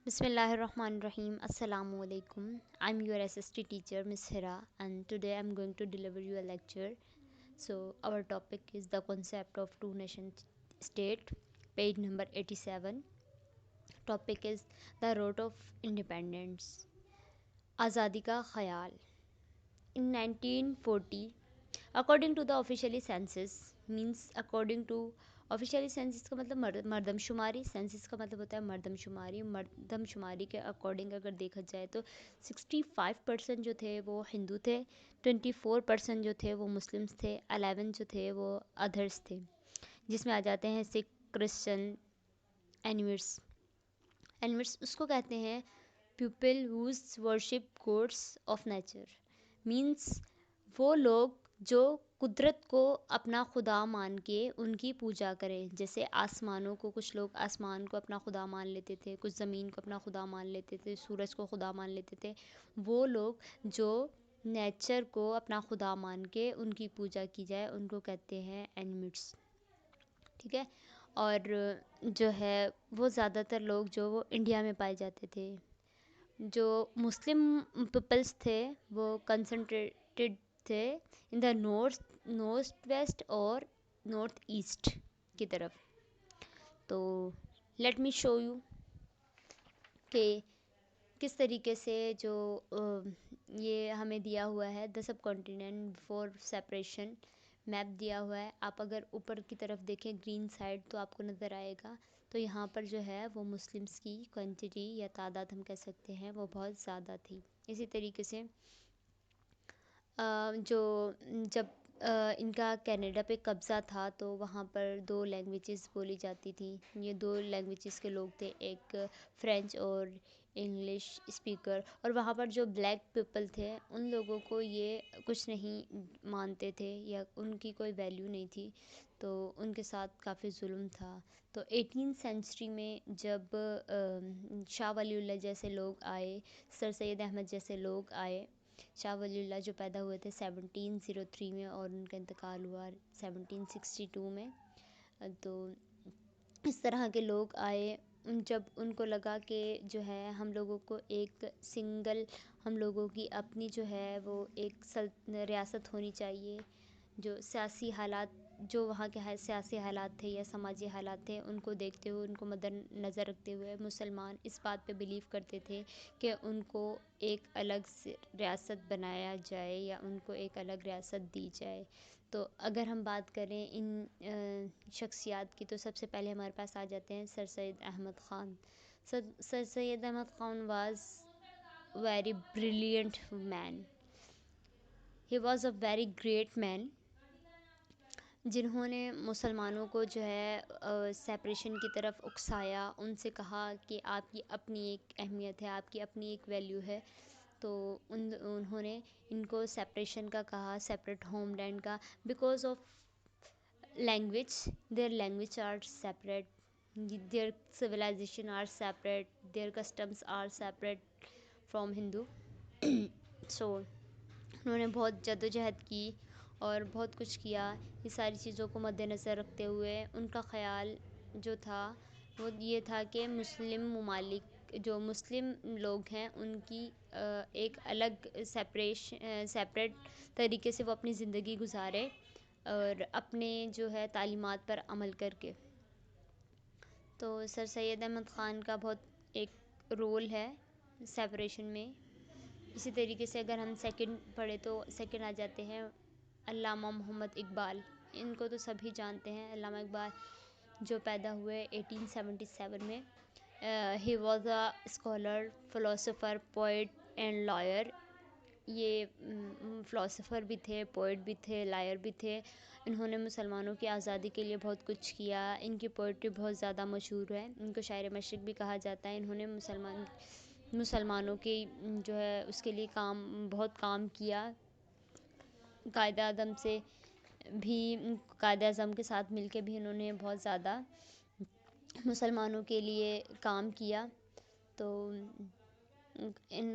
Bismillahirrahmanirrahim. Assalamu alaikum. I'm your SST teacher, Miss Hira, and today I'm going to deliver you a lecture. So, our topic is the concept of two nation state, page number 87. Topic is the road of independence. Azadi ka khayal. In 1940, according to the officially census, means according to officially census का मतलब मर्दमशुमारी, census का मतलब होता है मर्दमशुमारी के according अगर देखा जाए तो 65% जो थे वो हिंदू थे, 24% जो थे वो मुस्लिम्स थे, 11 जो थे वो अदर्स थे, जिसमें आ जाते हैं सिख, क्रिश्चियन, एनिमिट्स उसको कहते हैं people who worship gods of nature, means वो लोग जो कुदरत को अपना खुदा मान के उनकी पूजा करें। जैसे आसमानों को, कुछ लोग आसमान को अपना खुदा मान लेते थे, कुछ ज़मीन को अपना खुदा मान लेते थे, सूरज को खुदा मान लेते थे। वो लोग जो नेचर को अपना खुदा मान के उनकी पूजा की जाए उनको कहते हैं एनिमिट्स, ठीक है। और जो है वो ज़्यादातर लोग जो वो इंडिया में पाए जाते थे। जो मुस्लिम पीपल्स थे वो कंसंट्रेटेड थे इन द नॉर्थ वेस्ट और नॉर्थ ईस्ट की तरफ। तो लेट मी शो यू कि किस तरीके से जो ये हमें दिया हुआ है the sub continent before separation map दिया हुआ है। आप अगर ऊपर की तरफ देखें ग्रीन साइड तो आपको नज़र आएगा। तो यहाँ पर जो है वो मुस्लिम्स की क्वांटिटी या तादाद हम कह सकते हैं वो बहुत ज़्यादा थी। इसी तरीके से जो जब इनका कनाडा पे कब्ज़ा था तो वहाँ पर 2 लैंग्वेजेस बोली जाती थी। ये 2 लैंग्वेजेस के लोग थे, एक फ्रेंच और इंग्लिश स्पीकर। और वहाँ पर जो ब्लैक पीपल थे उन लोगों को ये कुछ नहीं मानते थे या उनकी कोई वैल्यू नहीं थी, तो उनके साथ काफ़ी जुल्म था। तो 18th सेंचुरी में जब शाह वलीउल्लाह जैसे लोग आए, सर सैयद अहमद जैसे लोग आए, शाह वलीउल्लाह जो पैदा हुए थे 1703 में और उनका इंतकाल हुआ 1762 में। तो इस तरह के लोग आए, जब उनको लगा कि जो है हम लोगों को एक सिंगल, हम लोगों की अपनी जो है वो एक रियासत होनी चाहिए। जो सियासी हालात, जो वहाँ के सियासी हालात थे या समाजी हालात थे उनको देखते हुए, उनको मद्देनज़र रखते हुए मुसलमान इस बात पे बिलीव करते थे कि उनको एक अलग रियासत बनाया जाए या उनको एक अलग रियासत दी जाए। तो अगर हम बात करें इन शख्सियात की तो सबसे पहले हमारे पास आ जाते हैं sir Syed Ahmad Khan. Sir Syed Ahmad Khan was very brilliant man, he was a very great man, जिन्होंने मुसलमानों को जो है सेपरेशन की तरफ उकसाया, उनसे कहा कि आपकी अपनी एक अहमियत है, आपकी अपनी एक वैल्यू है। तो उन्होंने इनको सेपरेशन का कहा, सेपरेट होमलैंड का, because of language, their language are separate, their civilisation are separate, their customs are separate from Hindu. So उन्होंने बहुत जद्दोजहद की और बहुत कुछ किया। ये सारी चीज़ों को मद्देनज़र रखते हुए उनका ख़याल जो था वो ये था कि मुस्लिम ममालिक, जो मुस्लिम लोग हैं उनकी एक अलग सेपरेट तरीके से वो अपनी ज़िंदगी गुजारे और अपने जो है तालीमात पर अमल करके। तो सर सैयद अहमद ख़ान का बहुत एक रोल है सेपरेशन में। इसी तरीके से अगर हम सेकंड पढ़े तो सेकंड आ जाते हैं अल्लामा मोहम्मद इकबाल। इनको तो सभी जानते हैं। अल्लामा इकबाल जो पैदा हुए 1877 में। He was a scholar, philosopher, poet and lawyer. ये फ़िलोसोफ़र भी थे, पोइट भी थे, लायर भी थे। इन्होंने मुसलमानों की आज़ादी के लिए बहुत कुछ किया। इनकी पोइट्री बहुत ज़्यादा मशहूर है, इनको शायर मशरिक़ भी कहा जाता है। इन्होंने मुसलमानों की जो है उसके लिए बहुत काम किया। कायद आज़म से भी, कायद आज़म के साथ मिलके भी इन्होंने बहुत ज़्यादा मुसलमानों के लिए काम किया। तो इन